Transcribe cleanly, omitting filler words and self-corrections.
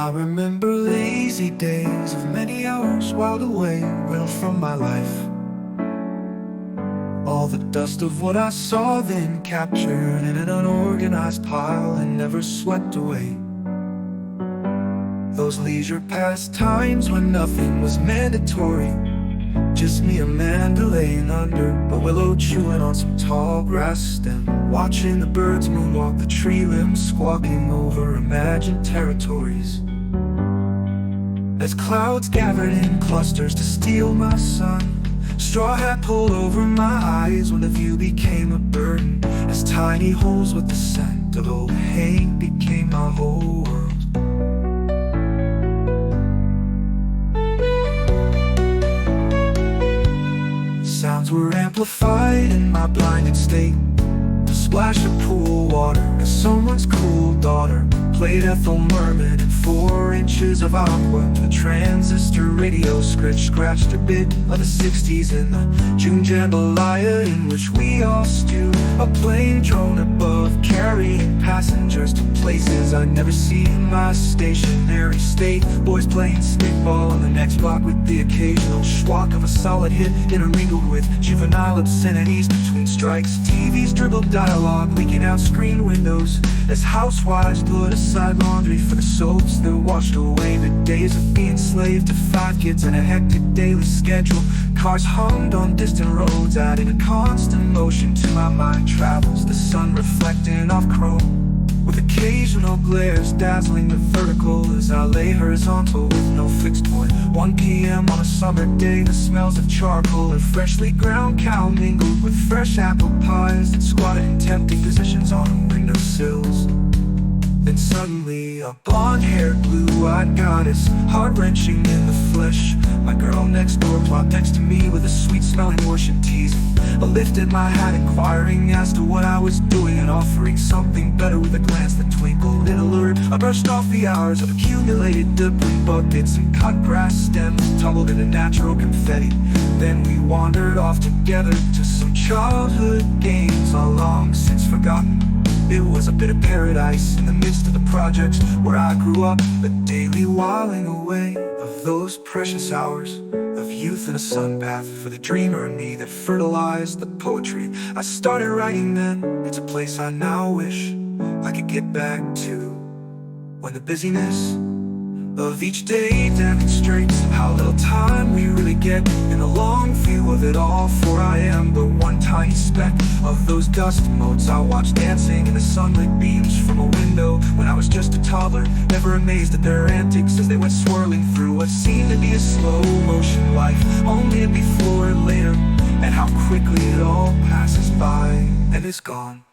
I remember lazy days of many hours whiled away, real from my life. All the dust of what I saw then captured in an unorganized pile and never swept away. Those leisure pastimes when nothing was mandatory, just me and Amanda laying under a willow, chewing on some tall grass stem, watching the birds moonwalk the tree limbs, squawking over imagined territories. As clouds gathered in clusters to steal my sun, straw hat pulled over my eyes when the view became a burden, as tiny holes with the scent of old hay became my whole world. Sounds were amplified in my blinded state. The splash of pool water as someone's cool daughter played Ethel Merman in 4 inches of aqua. The transistor radio scratched a bit of the 60s in the June jambalaya in which we all stew. A plane drone above carrying passengers to places I'd never see in my stationary state. Boys playing stickball on the next block with the occasional schwack of a solid hit intermingled with juvenile obscenities between strikes. TVs dribbled dialogue leaking out screen windows as housewives put aside laundry for the soaps that washed away the days of being slave to 5 kids and a hectic daily schedule. Cars hummed on distant roads, adding a constant motion to my mind travels. The sun reflecting off chrome with occasional glares dazzling the vertical as I lay horizontal with no fixed point. 1 p.m. on a summer day, the smells of charcoal and freshly ground cow mingled with fresh apple pies that squatted in tempting positions on windowsills. Then suddenly a blonde-haired, blue-eyed goddess, heart-wrenching in the flesh. My girl next door plopped next to me with a sweet-smelling worship teasing. I lifted my hat inquiring as to what I was doing and offering something better with a glance that twinkled and allured. I brushed off the hours of accumulated debris buckets and cut grass stems tumbled into natural confetti. Then we wandered off together to some childhood games all long since forgotten. It was a bit of paradise in the midst of the projects where I grew up, a daily whiling away of those precious hours of youth in a sunbath for the dreamer in me that fertilized the poetry I started writing then. It's a place I now wish I could get back to, when the busyness of each day demonstrates how little time we really get in the long view of it all. For I am but one tiny speck of those dust motes I watched dancing in the sunlit beams from a window when I was just a toddler, never amazed at their antics as they went swirling through what seemed to be a slow motion life, only before later, and how quickly it all passes by and is gone.